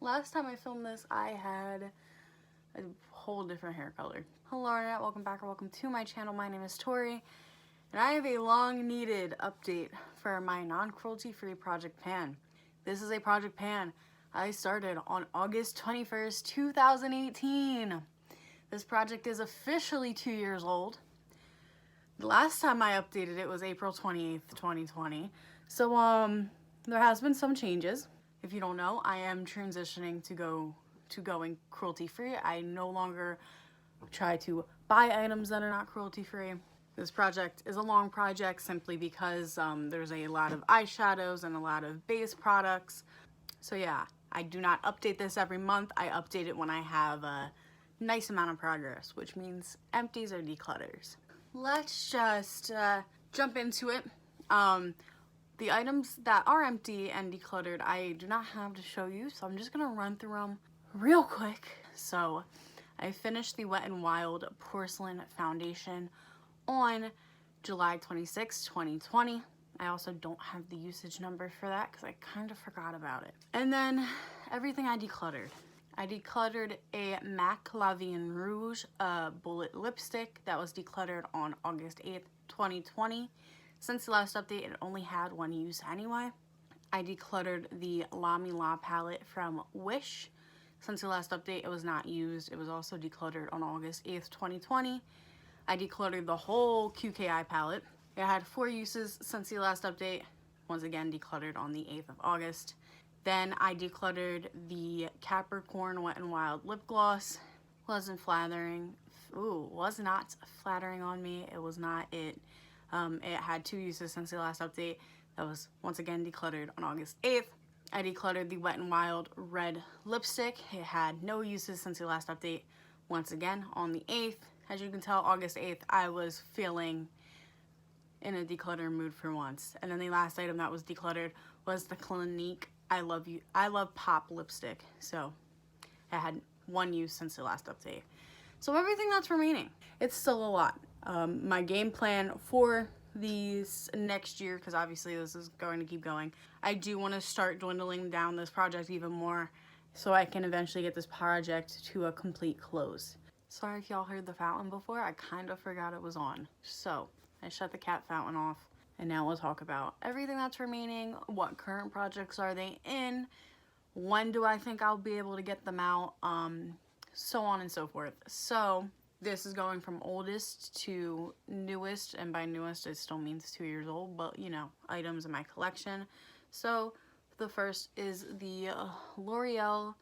Last time I filmed this, I had a whole different hair color. Hello Internet, welcome back or welcome to my channel. My name is Tori, and I have a long needed update for my non-cruelty free project pan. This is a project pan I started on August 21st, 2018. This project is officially 2 years old. The last time I updated it was April 28th, 2020. So there has been some changes. If you don't know, I am transitioning to going cruelty free. I no longer try to buy items that are not cruelty free. This project is a long project simply because there's a lot of eyeshadows and a lot of base products. So yeah, I do not update this every month. I update it when I have a nice amount of progress, which means empties or declutters. Let's just jump into it. The items that are empty and decluttered, I do not have to show you, so I'm just gonna run through them real quick. So I finished the Wet n Wild Porcelain Foundation on July 26, 2020. I also don't have the usage number for that because I kind of forgot about it. And then everything I decluttered. I decluttered a MAC La Vie en Rouge bullet lipstick that was decluttered on August 8th, 2020. Since the last update, it only had one use anyway. I decluttered the La Mi La palette from Wish. Since the last update, it was not used. It was also decluttered on August 8th, 2020. I decluttered the whole QKI palette. It had 4 uses since the last update. Once again, decluttered on the 8th of August. Then I decluttered the Capricorn Wet n Wild lip gloss. Wasn't flattering. Ooh, was not flattering on me. It was not it. It had 2 uses since the last update. That was once again decluttered on August 8th. I decluttered the Wet n Wild red lipstick. It had no uses since the last update. Once again on the 8th. As you can tell, August 8th, I was feeling in a declutter mood for once. And then the last item that was decluttered was the Clinique I Love Pop lipstick. So it had 1 use since the last update. So everything that's remaining, it's still a lot. My game plan for these next year, because obviously this is going to keep going, I do want to start dwindling down this project even more so I can eventually get this project to a complete close. Sorry if y'all heard the fountain before, I kind of forgot it was on. So I shut the cat fountain off, and now we'll talk about everything that's remaining, what current projects are they in, when do I think I'll be able to get them out, so on and so forth. So this is going from oldest to newest, and by newest it still means 2 years old, but you know, items in my collection. So the first is the L'Oreal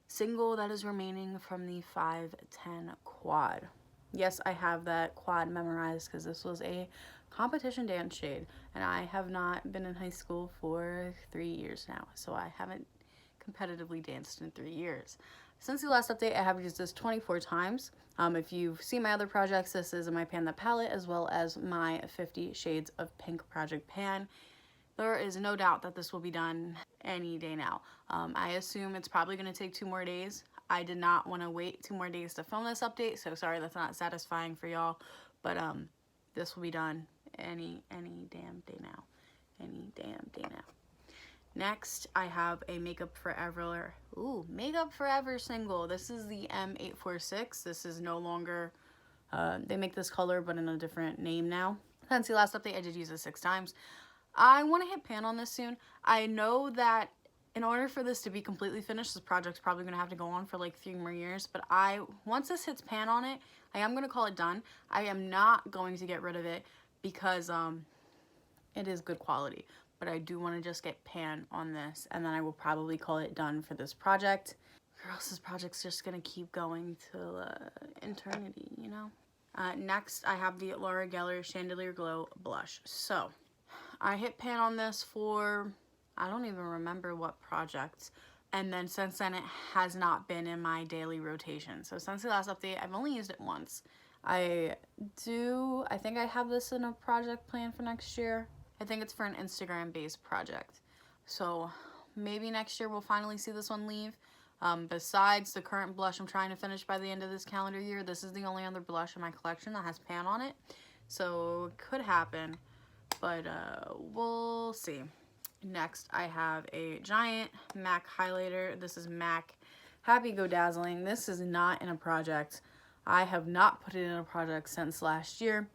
single that is remaining from the 510 quad. Yes, I have that quad memorized because this was a competition dance shade, and I have not been in high school for 3 years now, so I haven't competitively danced in 3 years. Since the last update, I have used this 24 times. If you've seen my other projects, this is my Pan the Palette as well as my 50 Shades of Pink project pan. There is no doubt that this will be done any day now. I assume it's probably going to take 2 more days. I did not want to wait 2 more days to film this update, so sorry that's not satisfying for y'all, but this will be done any damn day now. Any damn day now. Next, I have a Makeup Forever single. This is the M846. This is no longer, they make this color but in a different name now. Since the last update, I did use it 6 times. I want to hit pan on this soon. I know that in order for this to be completely finished, this project's probably going to have to go on for like 3 more years, but once this hits pan on it, I am going to call it done. I am not going to get rid of it because it is good quality. But I do want to just get pan on this, and then I will probably call it done for this project. Or else this project's just going to keep going till eternity, you know? Next, I have the Laura Geller Chandelier Glow Blush. So, I hit pan on this for, I don't even remember what project. And then since then, it has not been in my daily rotation. So, since the last update, I've only used it once. I think I have this in a project plan for next year. I think it's for an Instagram-based project. So maybe next year we'll finally see this one leave. Besides the current blush I'm trying to finish by the end of this calendar year, this is the only other blush in my collection that has pan on it. So it could happen, but we'll see. Next, I have a giant MAC highlighter. This is MAC Happy Go Dazzling. This is not in a project. I have not put it in a project since last year.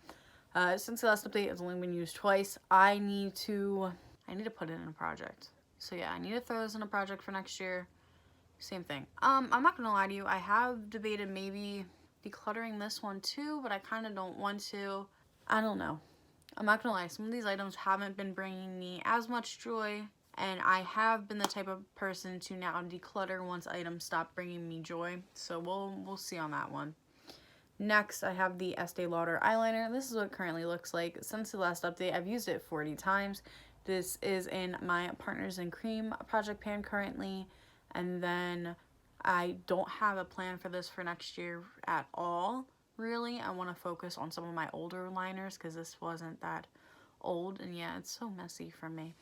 Since the last update, it's only been used twice. I need to put it in a project. So yeah, I need to throw this in a project for next year. Same thing. I'm not gonna lie to you. I have debated maybe decluttering this one too, but I kind of don't want to. I don't know. I'm not gonna lie. Some of these items haven't been bringing me as much joy, and I have been the type of person to now declutter once items stop bringing me joy. So we'll see on that one. Next, I have the Este Lauder eyeliner. This is what it currently looks like. Since the last update, I've used it 40 times. This is in my Partners in Cream project pan currently. And then I don't have a plan for this for next year at all, really. I want to focus on some of my older liners because this wasn't that old. And yeah, it's so messy for me.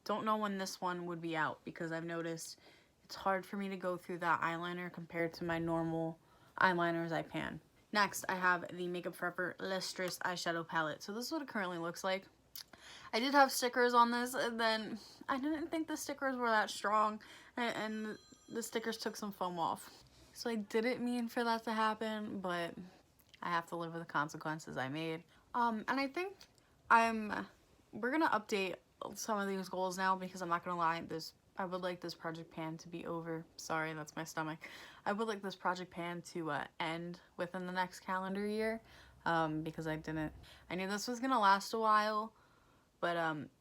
Don't know when this one would be out because I've noticed it's hard for me to go through that eyeliner compared to my normal eyeliners I pan. Next, I have the Makeup Forever Lustrous eyeshadow palette. So this is what it currently looks like. I did have stickers on this, and then I didn't think the stickers were that strong, and the stickers took some foam off. So I didn't mean for that to happen, but I have to live with the consequences I made. And I think we're gonna update some of these goals now because I'm not gonna lie, I would like this project pan to be over. Sorry, that's my stomach. I would like this project pan to end within the next calendar year because I knew this was gonna last a while, but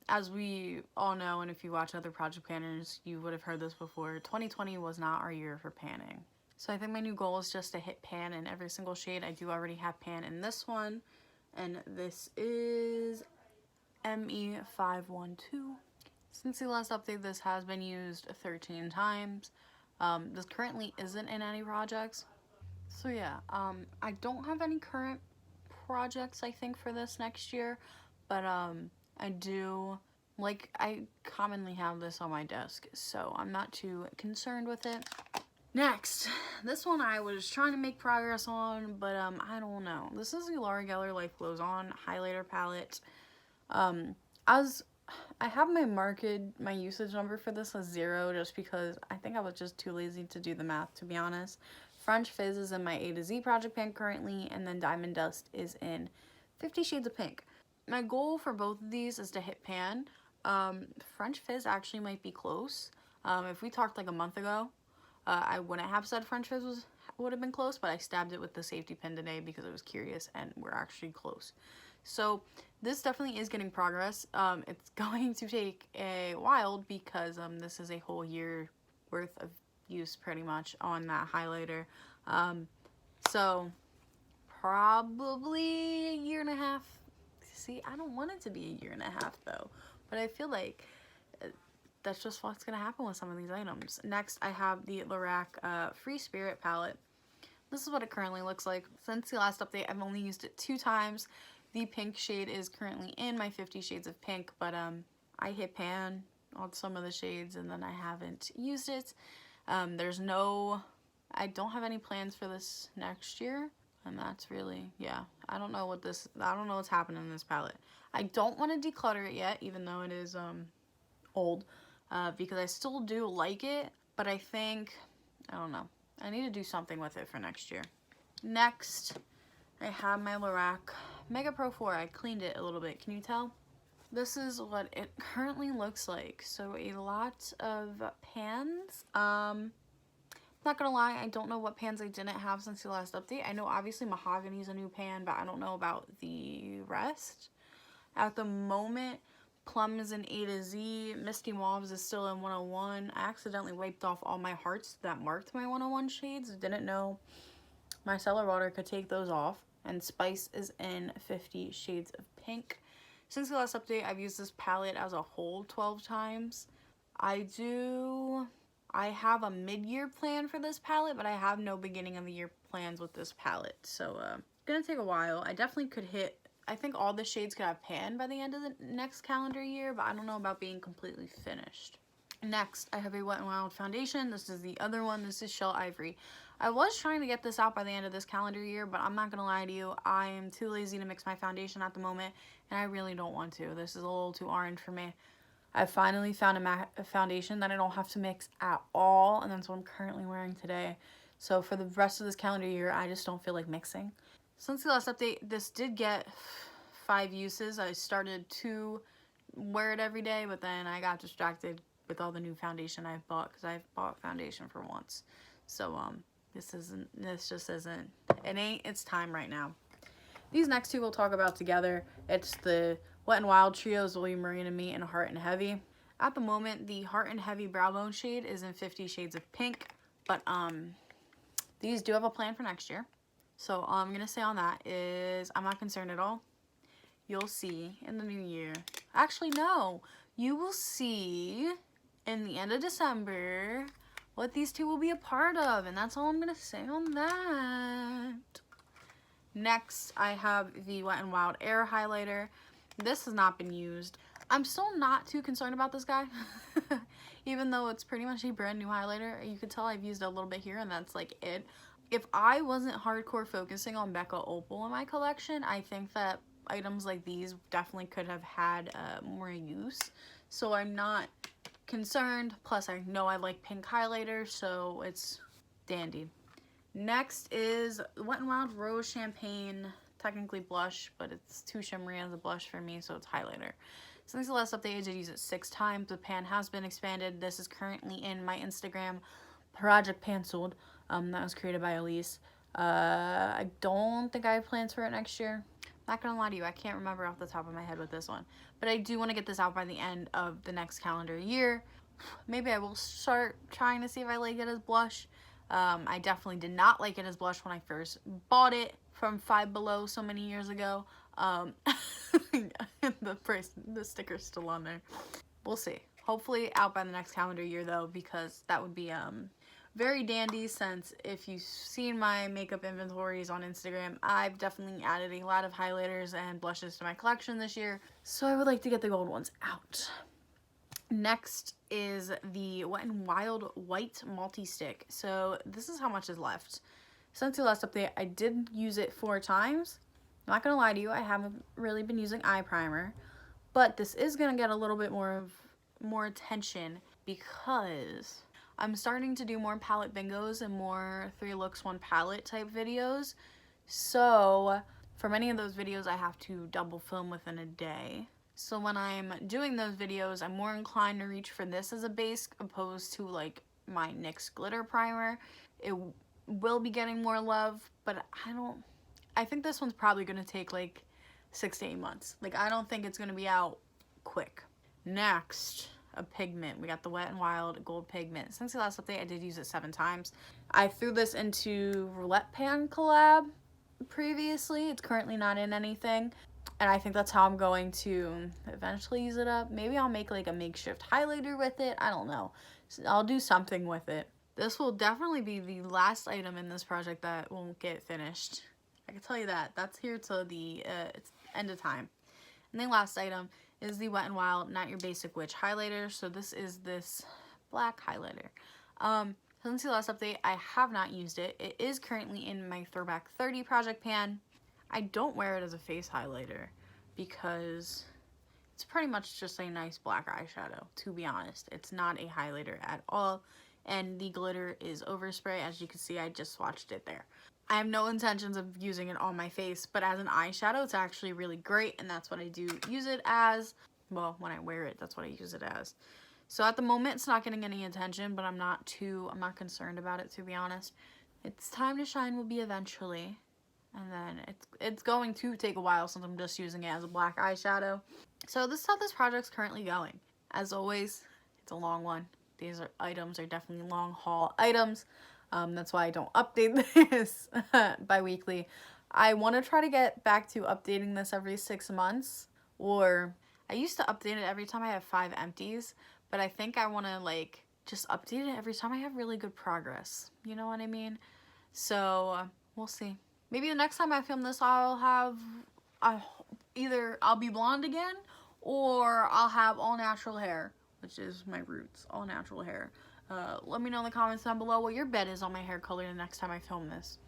as we all know, and if you watch other project panners, you would have heard this before, 2020 was not our year for panning. So I think my new goal is just to hit pan in every single shade. I do already have pan in this one, and this is ME512. Since the last update, this has been used 13 times. This currently isn't in any projects. So yeah, I don't have any current projects, I think, for this next year. But I commonly have this on my desk, so I'm not too concerned with it. Next, this one I was trying to make progress on, but I don't know. This is the L'Oreal Life Glows On highlighter palette. I have my usage number for this as 0 just because I think I was just too lazy to do the math, to be honest. French Fizz is in my A to Z project pan currently, and then Diamond Dust is in 50 Shades of Pink. My goal for both of these is to hit pan. French Fizz actually might be close. If we talked like a month ago, I wouldn't have said French Fizz would have been close, but I stabbed it with the safety pin today because I was curious, and we're actually close. So this definitely is getting progress. It's going to take a while because this is a whole year worth of use pretty much on that highlighter. So probably a year and a half. See, I don't want it to be a year and a half though, but I feel like that's just what's going to happen with some of these items. Next, I have the Loreal Free Spirit palette. This is what it currently looks like. Since the last update, I've only used it 2 times. The pink shade is currently in my 50 Shades of Pink, but I hit pan on some of the shades and then I haven't used it. I don't have any plans for this next year, and that's really, yeah, I don't know what's happening in this palette. I don't want to declutter it yet, even though it is old, because I still do like it, but I think, I don't know, I need to do something with it for next year. Next, I have my Loreal Mega Pro 4. I cleaned it a little bit. Can you tell? This is what it currently looks like. So a lot of pans. Not gonna lie, I don't know what pans I didn't have since the last update. I know obviously Mahogany is a new pan, but I don't know about the rest. At the moment, Plum is in A to Z. Misty Mauves is still in 101. I accidentally wiped off all my hearts that marked my 101 shades. Didn't know my Cellar Water could take those off. And Spice is in 50 Shades of Pink. Since the last update, I've used this palette as a whole 12 times. I have a mid-year plan for this palette, but I have no beginning of the year plans with this palette. So, it's gonna take a while. I definitely could hit, I think all the shades could have pan by the end of the next calendar year, but I don't know about being completely finished. Next, I have a Wet n Wild foundation. This is the other one. This is Shell Ivory. I was trying to get this out by the end of this calendar year, but I'm not going to lie to you. I am too lazy to mix my foundation at the moment, and I really don't want to. This is a little too orange for me. I finally found a foundation that I don't have to mix at all, and that's what I'm currently wearing today. So for the rest of this calendar year, I just don't feel like mixing. Since the last update, this did get 5 uses. I started to wear it every day, but then I got distracted with all the new foundation I've bought, because I've bought foundation for once. So this just isn't, it's time right now. These next two we'll talk about together. It's the Wet n Wild Trios, Will You Marina Me, and Heart and Heavy. At the moment, the Heart and Heavy Brow Bone shade is in 50 Shades of Pink, but these do have a plan for next year. So all I'm going to say on that is I'm not concerned at all. You'll see in the new year. Actually, no. You will see in the end of December what these two will be a part of, and that's all I'm going to say on that. Next, I have the Wet n Wild Air Highlighter. This has not been used. I'm still not too concerned about this guy. Even though it's pretty much a brand new highlighter. You could tell I've used it a little bit here, and that's like it. If I wasn't hardcore focusing on Becca Opal in my collection, I think that items like these definitely could have had more use. So I'm not concerned. Plus, I know I like pink highlighters, so it's dandy. Next is Wet n Wild Rose Champagne, technically blush, but it's too shimmery as a blush for me, so it's highlighter. Since the last update, I did use it 6 times. The pan has been expanded. This is currently in my Instagram project penciled. That was created by Elise. I don't think I have plans for it next year. Not gonna lie to you, I can't remember off the top of my head with this one. But I do want to get this out by the end of the next calendar year. Maybe I will start trying to see if I like it as blush. I definitely did not like it as blush when I first bought it from Five Below so many years ago. The sticker's still on there. We'll see. Hopefully out by the next calendar year though, because that would be very dandy, since if you've seen my makeup inventories on Instagram, I've definitely added a lot of highlighters and blushes to my collection this year. So I would like to get the gold ones out. Next is the Wet n Wild White Multi-Stick. So this is how much is left. Since the last update, I did use it 4 times. I'm not gonna lie to you, I haven't really been using eye primer, but this is gonna get a little bit more attention because I'm starting to do more palette bingos and more 3 looks 1 palette type videos. So for many of those videos, I have to double film within a day. So when I'm doing those videos, I'm more inclined to reach for this as a base opposed to like my NYX glitter primer. It will be getting more love, but I think this one's probably going to take like 6 to 8 months. Like, I don't think it's going to be out quick. Next, a pigment. We got the Wet n Wild Gold Pigment. Since the last update, I did use it 7 times. I threw this into Roulette Pan collab previously. It's currently not in anything. And I think that's how I'm going to eventually use it up. Maybe I'll make like a makeshift highlighter with it. I don't know. I'll do something with it. This will definitely be the last item in this project that won't get finished. I can tell you that. That's here till the end of time. And the last item is the Wet n Wild Not Your Basic Witch highlighter. So this is this black highlighter. Since the last update, I have not used it. It is currently in my Throwback 30 project pan. I don't wear it as a face highlighter because it's pretty much just a nice black eyeshadow, to be honest. It's not a highlighter at all, and the glitter is overspray. As you can see, I just swatched it there. I have no intentions of using it on my face, but as an eyeshadow, it's actually really great, and that's what I do use it as. Well, when I wear it, that's what I use it as. So at the moment, it's not getting any attention, but I'm not concerned about it, to be honest. Its time to shine will be eventually. And then it's going to take a while since I'm just using it as a black eyeshadow. So this is how this project's currently going. As always, it's a long one. These items are definitely long haul items. That's why I don't update this bi-weekly. I want to try to get back to updating this every 6 months. Or I used to update it every time I have 5 empties. But I think I want to like just update it every time I have really good progress. You know what I mean? So we'll see. Maybe the next time I film this, I'll have either I'll be blonde again, or I'll have all natural hair, which is my roots, all natural hair. Let me know in the comments down below what your bet is on my hair color the next time I film this.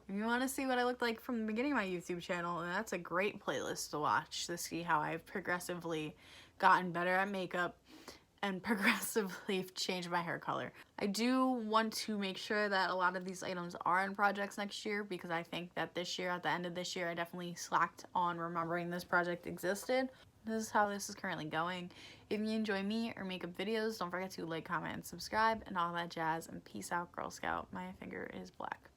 If you want to see what I looked like from the beginning of my YouTube channel, that's a great playlist to watch to see how I've progressively gotten better at makeup. and progressively change my hair color. I do want to make sure that a lot of these items are in projects next year, because I think that this year, at the end of this year, I definitely slacked on remembering this project existed. This is how this is currently going. If you enjoy me or makeup videos, don't forget to like, comment, and subscribe, and all that jazz, and peace out, Girl Scout. My finger is black.